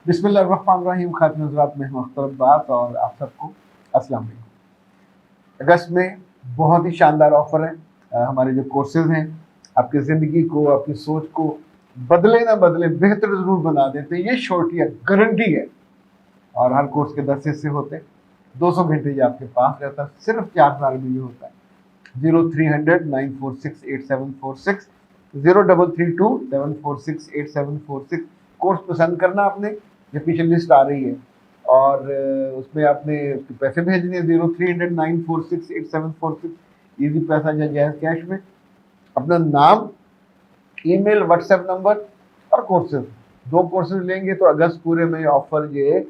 बिस्मिल्लाहिर्रहमानिर्रहीम। खातिन हज़रात में मुख्तरम बात और आप सबको अस्सलाम वालेकुम। अगस्त में बहुत ही शानदार ऑफ़र है। हमारे जो कोर्सेज़ हैं आपकी ज़िंदगी को, आपकी सोच को बदले ना बदले बेहतर ज़रूर बना देते हैं, ये श्योरिटी है, गारंटी है। और हर कोर्स के 10 हिस्से होते हैं, 200 घंटे ये आपके पास रहता है, सिर्फ 4 साल में ये होता है। 0300-946-8746 0332-746-8746 कोर्स पसंद करना आपने, ये पीछे लिस्ट आ रही है और उसमें आपने उसके पैसे भेजने हैं 0300-946-8746 ईजी पैसा या जायज़ कैश में, अपना नाम, ईमेल, व्हाट्सएप नंबर और कोर्सेज। 2 कोर्सेज लेंगे तो अगस्त पूरे में ऑफर ये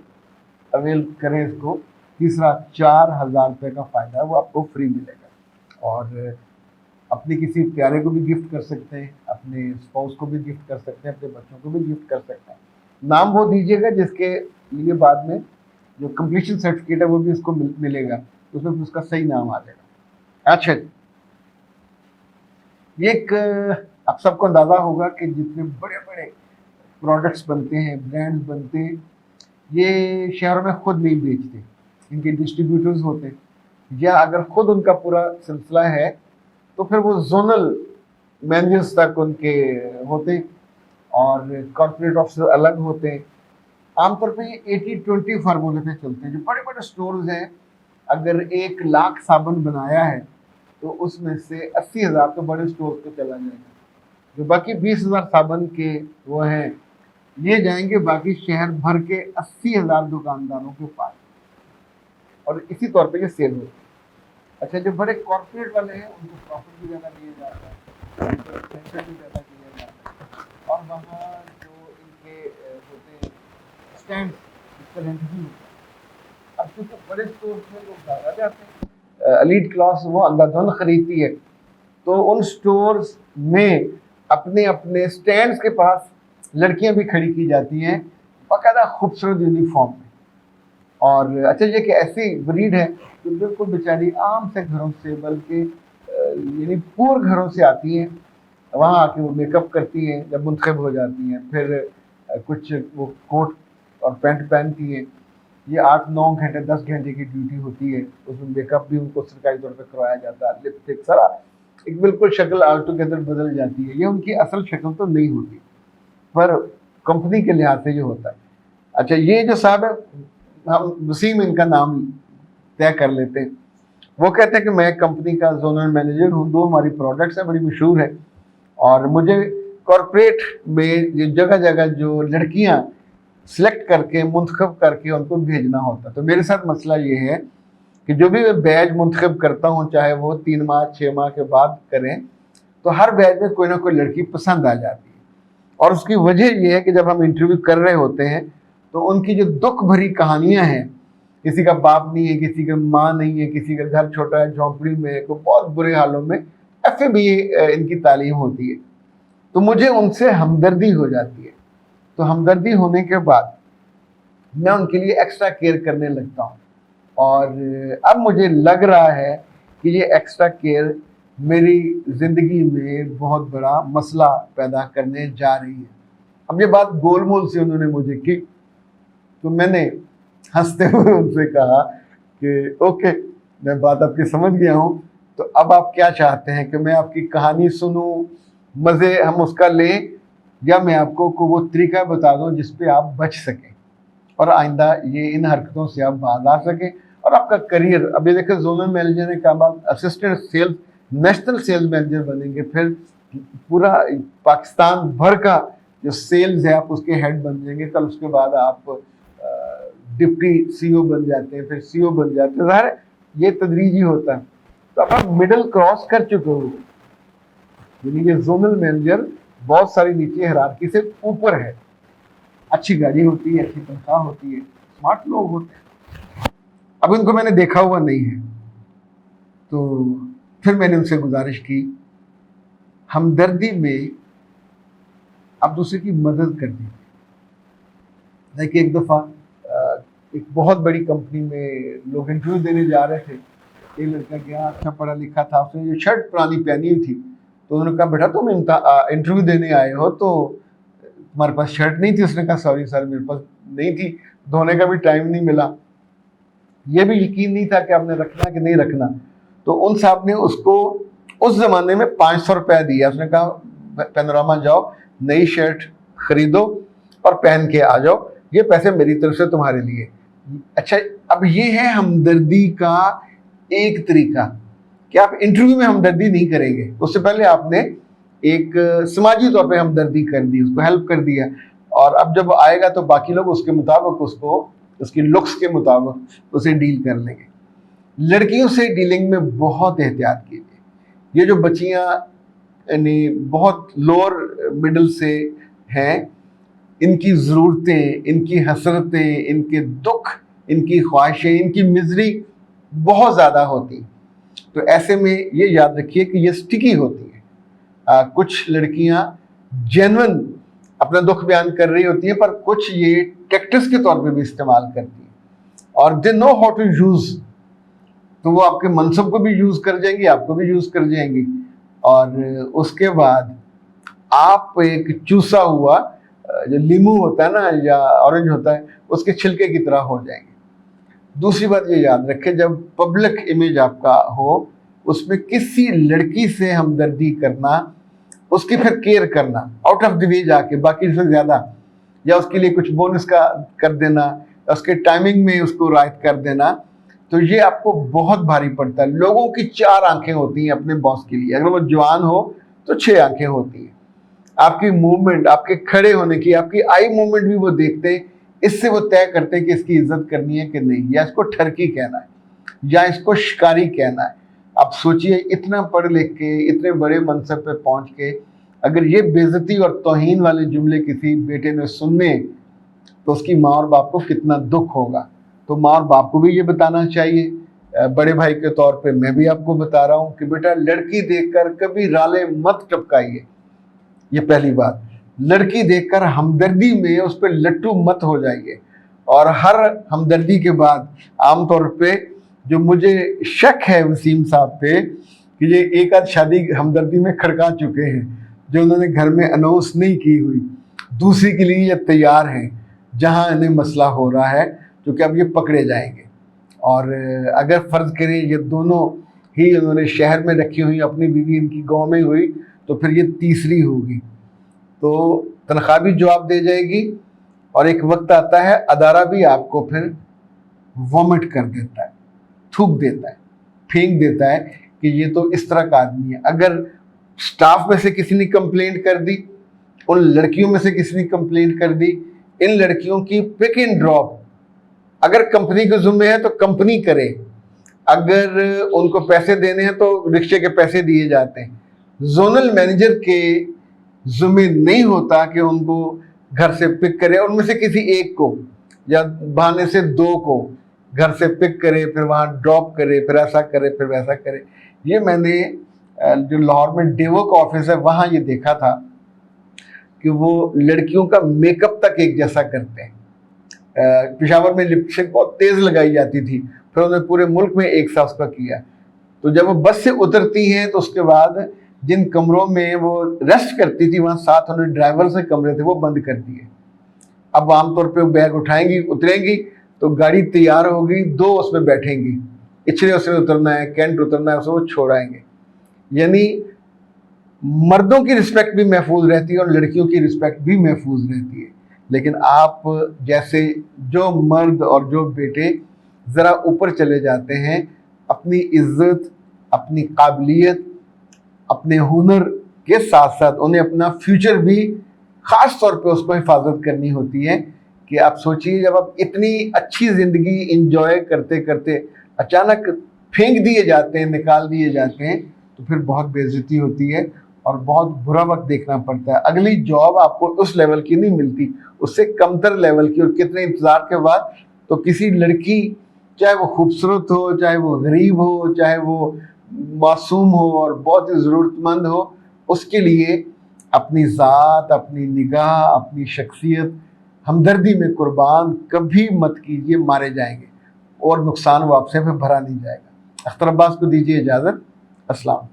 अवेल करें इसको। तीसरा 4,000 रुपये का फ़ायदा वो आपको फ्री मिलेगा और अपने किसी प्यारे को भी गिफ्ट कर सकते हैं, अपने स्पाउस को भी गिफ्ट कर सकते हैं, अपने बच्चों को भी गिफ्ट कर सकते हैं। नाम वो दीजिएगा जिसके लिए बाद में जो कंप्लीशन सर्टिफिकेट है वो भी उसको मिलेगा, उसमें उसका सही नाम आ जाएगा। अच्छा, ये एक आप सबको अंदाज़ा होगा कि जितने बड़े बड़े प्रोडक्ट्स बनते हैं, ब्रांड्स बनते हैं, ये शहरों में खुद नहीं बेचते, इनके डिस्ट्रीब्यूटर्स होते हैं, या अगर खुद उनका पूरा सिलसिला है तो फिर वो जोनल मैनेजर्स तक उनके होते हैं और कॉर्पोरेट ऑफिसर अलग होते हैं। आमतौर पे ये 80-20 फार्मूले पे चलते हैं। जो बड़े बड़े स्टोर्स हैं, अगर 1 लाख साबुन बनाया है तो उसमें से 80,000 तो बड़े स्टोर पे चला जाएगा, जो बाकी 20,000 साबुन के वो हैं ये जाएंगे बाकी शहर भर के 80,000 दुकानदारों के पास और इसी तौर पे ये सेल होती है। अच्छा, जो बड़े कॉर्पोरेट वाले हैं उनको प्रॉफिट भी ज़्यादा दिया जाता है, उनको एक्सपेंशन भी ज़्यादा किया जाता है और वहाँ जो इनके होते हैं स्टैंड, इसका रेंट भी होता है। अब क्योंकि बड़े स्टोर में लोग ज़्यादा जाते हैं, एलीट क्लास वो अंधाधुंध खरीदती है, तो उन स्टोर्स में अपने अपने स्टैंड्स के पास लड़कियां भी खड़ी की जाती हैं बाकायदा खूबसूरत यूनिफॉर्म में। और अच्छा, ये कि ऐसी ब्रीड है जो बिल्कुल बेचारी आम से घरों से, बल्कि यानी पूर घरों से आती हैं, वहाँ आके वो मेकअप करती हैं, जब मुंतखब हो जाती हैं फिर कुछ वो कोट और पैंट पहनती हैं। ये 8-9 घंटे 10 घंटे की ड्यूटी होती है, उसमें मेकअप भी उनको सरकारी तौर पर करवाया जाता है, लिपस्टिक सारा, एक बिल्कुल शक्ल ऑल टुगेदर बदल जाती है। ये उनकी असल शक्ल तो नहीं होती, पर कंपनी के लिहाज से ये होता है। अच्छा, ये जो साहब है, हम वसीम इनका नाम तय कर लेते हैं। वो कहते हैं कि मैं कंपनी का जोनल मैनेजर हूँ, 2 हमारी प्रोडक्ट्स हैं, बड़ी मशहूर है और मुझे कॉरपोरेट में जगह जगह जो लड़कियाँ सिलेक्ट करके मुंतखब करके उनको भेजना होता है। तो मेरे साथ मसला ये है कि जो भी मैं बैच मुंतखब करता हूँ, चाहे वो 3 माह 6 माह के बाद करें, तो हर बैच में कोई ना कोई लड़की पसंद आ जाती है और उसकी वजह यह है कि जब हम इंटरव्यू कर रहे होते हैं तो उनकी जो दुख भरी कहानियां हैं, किसी का बाप नहीं है, किसी का माँ नहीं है, किसी का घर छोटा है, झोंपड़ी में, को बहुत बुरे हालों में FABA इनकी तालीम होती है, तो मुझे उनसे हमदर्दी हो जाती है। तो हमदर्दी होने के बाद मैं उनके लिए एक्स्ट्रा केयर करने लगता हूँ और अब मुझे लग रहा है कि ये एक्स्ट्रा केयर मेरी ज़िंदगी में बहुत बड़ा मसला पैदा करने जा रही है। अब ये बात गोलमोल से उन्होंने मुझे की, तो मैंने हंसते हुए उनसे कहा कि ओके, मैं बात आपकी समझ गया हूँ, तो अब आप क्या चाहते हैं कि मैं आपकी कहानी सुनूं, मज़े हम उसका लें, या मैं आपको वो तरीका बता दूं जिस पे आप बच सकें और आइंदा ये इन हरकतों से आप बाज आ सकें और आपका करियर। अभी देखिए, जोनल मैनेजर ने कहा, आप assistant sales, national sales manager बनेंगे, फिर पूरा पाकिस्तान भर का जो सेल्स है आप उसके हेड बन जाएंगे, कल उसके बाद आप डिप्टी CEO बन जाते हैं, फिर CEO बन जाते हैं। ज़ाहिर है ये तदरीजी होता है। तो अब आप मिडिल क्रॉस कर चुके हो, यानी ये जोनल मैनेजर बहुत सारी नीचे हिरार्की से ऊपर है, अच्छी गाड़ी होती है, अच्छी तनख्वाह होती है, स्मार्ट लोग होते हैं। अब इनको मैंने देखा हुआ नहीं है, तो फिर मैंने उनसे गुजारिश की, हमदर्दी में आप दूसरे की मदद कर दी। देखिए, एक दफ़ा एक बहुत बड़ी कंपनी में लोग इंटरव्यू देने जा रहे थे, एक लड़का गया, अच्छा पढ़ा लिखा था, उसने जो शर्ट पुरानी पहनी हुई थी, तो उन्होंने कहा, बेटा तुम इंटरव्यू देने आए हो तो तुम्हारे पास शर्ट नहीं थी? उसने कहा, सॉरी सर, मेरे पास नहीं थी, धोने का भी टाइम नहीं मिला, ये भी यकीन नहीं था कि आपने रखना कि नहीं रखना। तो उन साहब ने उसको उस ज़माने में 500 रुपया दिया। उसने कहा पैनोरामा जाओ, नई शर्ट खरीदो और पहन के आ जाओ, ये पैसे मेरी तरफ से तुम्हारे लिए। अच्छा, अब ये है हमदर्दी का एक तरीका कि आप इंटरव्यू में हमदर्दी नहीं करेंगे, उससे पहले आपने एक समाजी तौर पे हमदर्दी कर दी, उसको हेल्प कर दिया, और अब जब आएगा तो बाकी लोग उसके मुताबिक उसको, उसकी लुक्स के मुताबिक उसे डील कर लेंगे। लड़कियों से डीलिंग में बहुत एहतियात कीजिए। ये जो बच्चियां यानी बहुत लोअर मिडिल से हैं, इनकी ज़रूरतें, इनकी हसरतें, इनके दुख, इनकी ख्वाहिशें, इनकी मिजरी बहुत ज़्यादा होती। तो ऐसे में ये याद रखिए कि ये स्टिकी होती है। कुछ लड़कियां जेन्युइन अपना दुख बयान कर रही होती हैं, पर कुछ ये टैक्टिस के तौर पे भी इस्तेमाल करती हैं, और they know how to use. तो वो आपके मनसब को भी यूज़ कर जाएंगी, आपको भी यूज़ कर जाएंगी, और उसके बाद आप एक चूसा हुआ जो लीमू होता है ना या ऑरेंज होता है, उसके छिलके की तरह हो जाएंगे। दूसरी बात ये याद रखें, जब पब्लिक इमेज आपका हो, उसमें किसी लड़की से हमदर्दी करना, उसकी फिर केयर करना आउट ऑफ द वे जाके बाकी से ज़्यादा, या उसके लिए कुछ बोनस का कर देना, उसके टाइमिंग में उसको रायत कर देना, तो ये आपको बहुत भारी पड़ता है। लोगों की 4 आंखें होती हैं अपने बॉस के लिए, अगर वो जवान हो तो 6 आंखें होती हैं। आपकी मूवमेंट, आपके खड़े होने की, आपकी आई मूवमेंट भी वो देखते हैं, इससे वो तय करते हैं कि इसकी इज्जत करनी है कि नहीं, या इसको ठरकी कहना है या इसको शिकारी कहना है। आप सोचिए, इतना पढ़ लिख के इतने बड़े मनसब पे पहुंच के अगर ये बेइज्जती और तौहीन वाले जुमले किसी बेटे ने सुनने, तो उसकी माँ और बाप को कितना दुख होगा। तो माँ और बाप को भी ये बताना चाहिए। बड़े भाई के तौर पे मैं भी आपको बता रहा हूँ कि बेटा, लड़की देखकर कभी राले मत टपकाइए, ये पहली बात। लड़की देखकर हमदर्दी में उस पर लट्टू मत हो जाइए, और हर हमदर्दी के बाद आमतौर पे जो मुझे शक है वसीम साहब पे कि ये एक आध शादी हमदर्दी में खड़का चुके हैं जो उन्होंने घर में अनाउंस नहीं की हुई, दूसरी के लिए ये तैयार हैं जहां इन्हें मसला हो रहा है, क्योंकि अब ये पकड़े जाएंगे। और अगर फ़र्ज़ करें ये दोनों ही उन्होंने शहर में रखी हुई, अपनी बीवी इनकी गांव में हुई, तो फिर ये तीसरी होगी, तो तनख्वाह भी जवाब दे जाएगी, और एक वक्त आता है अदारा भी आपको फिर वॉमिट कर देता है, थूक देता है, फेंक देता है कि ये तो इस तरह का आदमी है। अगर स्टाफ में से किसी ने कंप्लेंट कर दी, उन लड़कियों में से किसी ने कंप्लेंट कर दी, इन लड़कियों की पिक एंड ड्रॉप अगर कंपनी के ज़िम्मे है तो कंपनी करे, अगर उनको पैसे देने हैं तो रिक्शे के पैसे दिए जाते हैं। जोनल मैनेजर के ज़िम्मे नहीं होता कि उनको घर से पिक करे, उनमें से किसी एक को या बहाने से 2 को घर से पिक करे, फिर वहाँ ड्रॉप करे, फिर ऐसा करे, फिर वैसा करे। ये मैंने जो लाहौर में डेवो का ऑफिस है वहाँ ये देखा था कि वो लड़कियों का मेकअप तक एक जैसा करते हैं। पेशावर में लिपस्टिक बहुत तेज़ लगाई जाती थी, फिर उन्होंने पूरे मुल्क में एक सा उसका किया। तो जब वो बस से उतरती हैं तो उसके बाद जिन कमरों में वो रेस्ट करती थी, वहाँ साथ उन्होंने ड्राइवर से कमरे थे वो बंद कर दिए। अब आमतौर पे वो बैग उठाएंगी, उतरेंगी, तो गाड़ी तैयार होगी, 2 उसमें बैठेंगी, इचरे उसमें उतरना है, कैंट उतरना है, उसे वो छोड़ाएंगे। यानी मर्दों की रिस्पेक्ट भी महफूज रहती है और लड़कियों की रिस्पेक्ट भी महफूज रहती है। लेकिन आप जैसे जो मर्द और जो बेटे ज़रा ऊपर चले जाते हैं, अपनी इज्जत, अपनी काबिलियत, अपने हुनर के साथ साथ उन्हें अपना फ्यूचर भी ख़ास तौर पे उसको हिफाजत करनी होती है। कि आप सोचिए, जब आप इतनी अच्छी ज़िंदगी इंजॉय करते करते अचानक फेंक दिए जाते हैं, निकाल दिए जाते हैं, तो फिर बहुत बेइज्जती होती है और बहुत बुरा वक्त देखना पड़ता है। अगली जॉब आपको उस लेवल की नहीं मिलती, उससे कमतर लेवल की, और कितने इंतज़ार के बाद। तो किसी लड़की, चाहे वो खूबसूरत हो, चाहे वो गरीब हो, चाहे वो मासूम हो और बहुत ही ज़रूरतमंद हो, उसके लिए अपनी ज़ात, अपनी निगाह, अपनी शख्सियत हमदर्दी में कुर्बान कभी मत कीजिए, मारे जाएंगे और नुकसान वो आपसे फिर भरा नहीं जाएगा। अख्तर अब्बास को दीजिए इजाज़त। अस्सलाम।